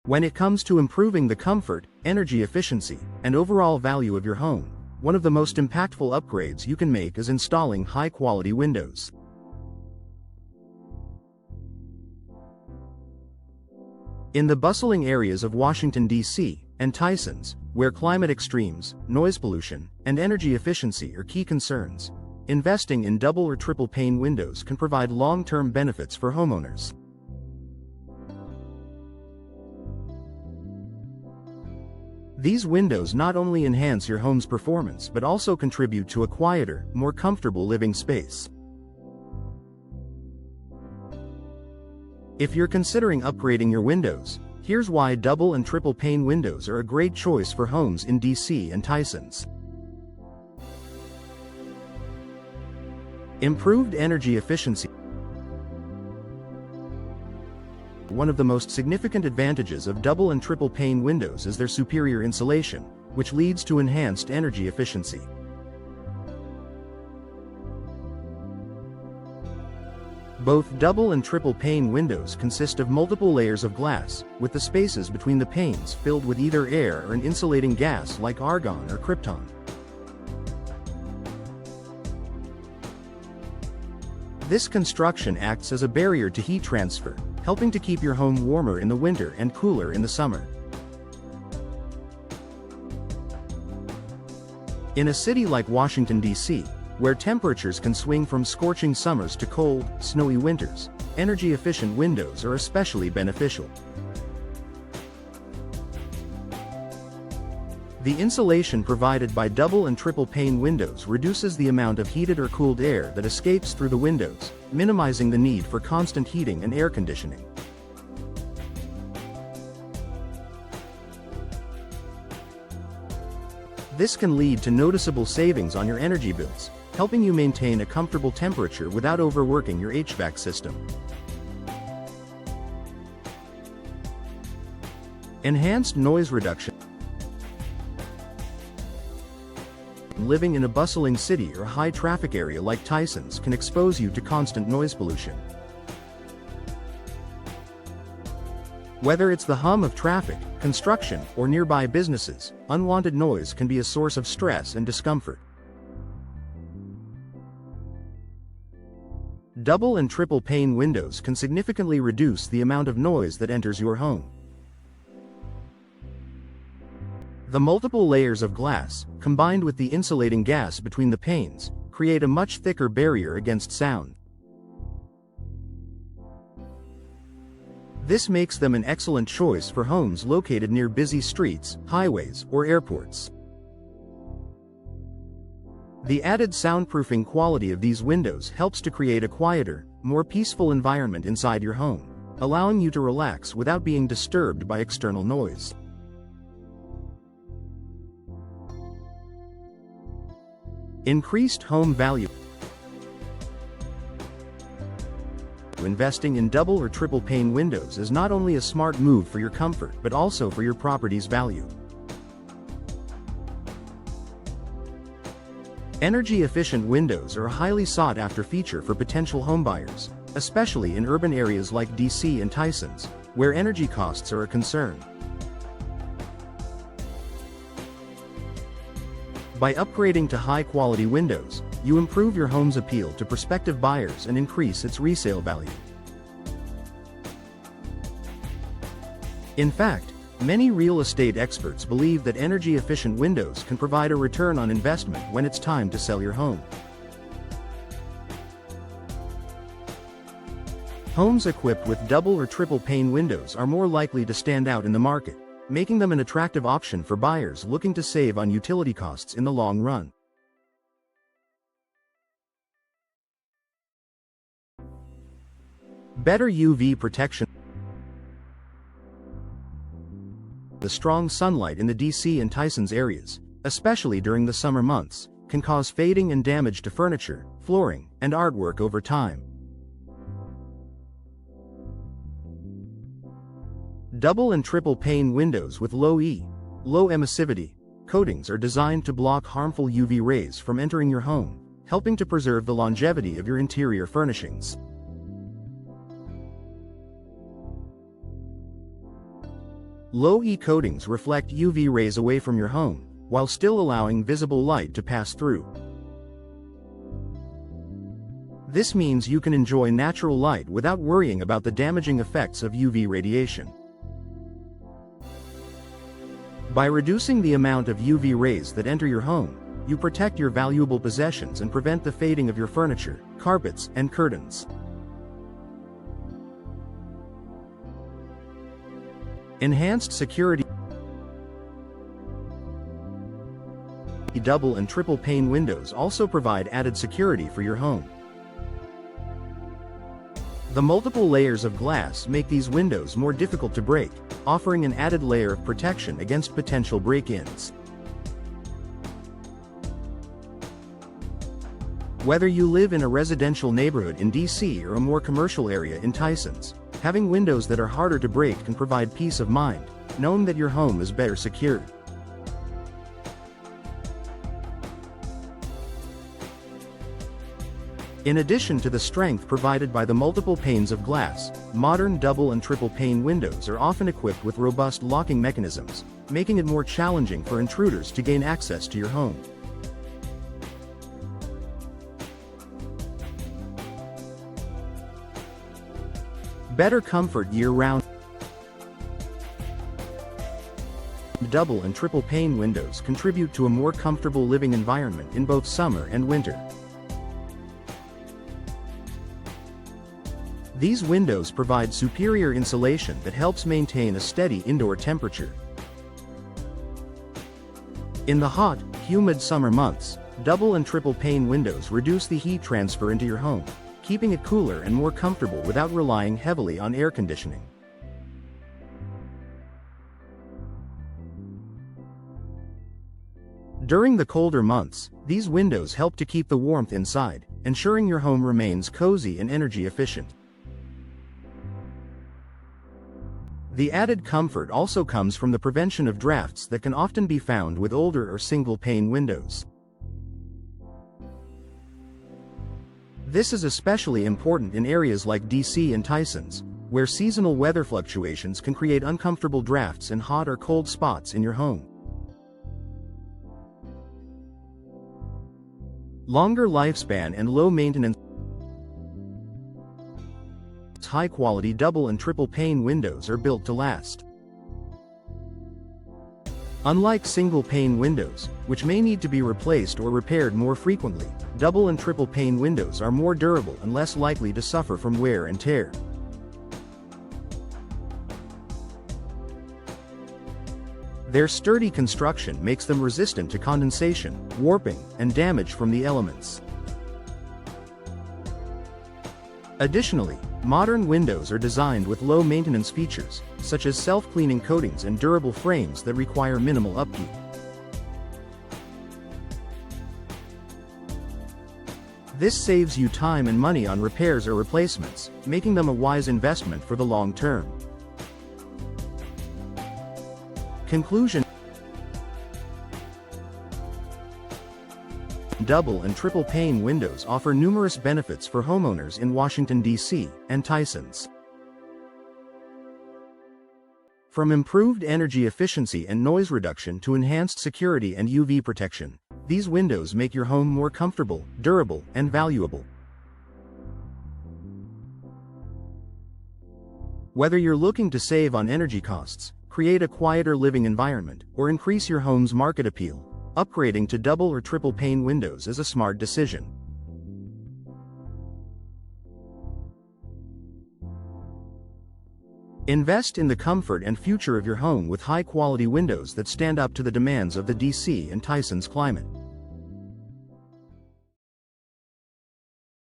When it comes to improving the comfort, energy efficiency, and overall value of your home, one of the most impactful upgrades you can make is installing high-quality windows. In the bustling areas of Washington, D.C., and Tysons, where climate extremes, noise pollution, and energy efficiency are key concerns, investing in double or triple pane windows can provide long-term benefits for homeowners. These windows not only enhance your home's performance but also contribute to a quieter, more comfortable living space. If you're considering upgrading your windows, here's why double and triple pane windows are a great choice for homes in DC and Tysons. Improved energy efficiency. One of the most significant advantages of double and triple pane windows is their superior insulation, which leads to enhanced energy efficiency. Both double and triple pane windows consist of multiple layers of glass, with the spaces between the panes filled with either air or an insulating gas like argon or krypton. This construction acts as a barrier to heat transfer, helping to keep your home warmer in the winter and cooler in the summer. In a city like Washington, D.C., where temperatures can swing from scorching summers to cold, snowy winters, energy-efficient windows are especially beneficial. The insulation provided by double and triple pane windows reduces the amount of heated or cooled air that escapes through the windows, minimizing the need for constant heating and air conditioning. This can lead to noticeable savings on your energy bills, helping you maintain a comfortable temperature without overworking your HVAC system. Enhanced noise reduction. Living in a bustling city or high-traffic area like Tysons can expose you to constant noise pollution. Whether it's the hum of traffic, construction, or nearby businesses, unwanted noise can be a source of stress and discomfort. Double and triple pane windows can significantly reduce the amount of noise that enters your home. The multiple layers of glass, combined with the insulating gas between the panes, create a much thicker barrier against sound. This makes them an excellent choice for homes located near busy streets, highways, or airports. The added soundproofing quality of these windows helps to create a quieter, more peaceful environment inside your home, allowing you to relax without being disturbed by external noise. Increased home value. Investing in double or triple pane windows is not only a smart move for your comfort but also for your property's value. Energy-efficient windows are a highly sought-after feature for potential homebuyers, especially in urban areas like DC and Tysons, where energy costs are a concern. By upgrading to high-quality windows, you improve your home's appeal to prospective buyers and increase its resale value. In fact, many real estate experts believe that energy-efficient windows can provide a return on investment when it's time to sell your home. Homes equipped with double or triple pane windows are more likely to stand out in the market, making them an attractive option for buyers looking to save on utility costs in the long run. Better UV protection. The strong sunlight in the DC and Tysons areas, especially during the summer months, can cause fading and damage to furniture, flooring, and artwork over time. Double and triple pane windows with low emissivity coatings are designed to block harmful UV rays from entering your home, helping to preserve the longevity of your interior furnishings. Low E coatings reflect UV rays away from your home, while still allowing visible light to pass through. This means you can enjoy natural light without worrying about the damaging effects of UV radiation. By reducing the amount of UV rays that enter your home, you protect your valuable possessions and prevent the fading of your furniture, carpets, and curtains. Enhanced security. Double and triple pane windows also provide added security for your home. The multiple layers of glass make these windows more difficult to break, offering an added layer of protection against potential break-ins. Whether you live in a residential neighborhood in DC or a more commercial area in Tysons, having windows that are harder to break can provide peace of mind, knowing that your home is better secured. In addition to the strength provided by the multiple panes of glass, modern double and triple pane windows are often equipped with robust locking mechanisms, making it more challenging for intruders to gain access to your home. Better comfort year-round. Double and triple pane windows contribute to a more comfortable living environment in both summer and winter. These windows provide superior insulation that helps maintain a steady indoor temperature. In the hot, humid summer months, double and triple pane windows reduce the heat transfer into your home, keeping it cooler and more comfortable without relying heavily on air conditioning. During the colder months, these windows help to keep the warmth inside, ensuring your home remains cozy and energy efficient. The added comfort also comes from the prevention of drafts that can often be found with older or single-pane windows. This is especially important in areas like DC and Tysons, where seasonal weather fluctuations can create uncomfortable drafts and hot or cold spots in your home. Longer lifespan and low maintenance. High-quality double and triple pane windows are built to last. Unlike single-pane windows, which may need to be replaced or repaired more frequently, double and triple pane windows are more durable and less likely to suffer from wear and tear. Their sturdy construction makes them resistant to condensation, warping, and damage from the elements. Additionally, modern windows are designed with low-maintenance features, such as self-cleaning coatings and durable frames that require minimal upkeep. This saves you time and money on repairs or replacements, making them a wise investment for the long term. Conclusion. Double and triple pane windows offer numerous benefits for homeowners in Washington, D.C. and Tysons. From improved energy efficiency and noise reduction to enhanced security and UV protection, these windows make your home more comfortable, durable, and valuable. Whether you're looking to save on energy costs, create a quieter living environment, or increase your home's market appeal, upgrading to double or triple pane windows is a smart decision. Invest in the comfort and future of your home with high-quality windows that stand up to the demands of the DC and Tysons climate.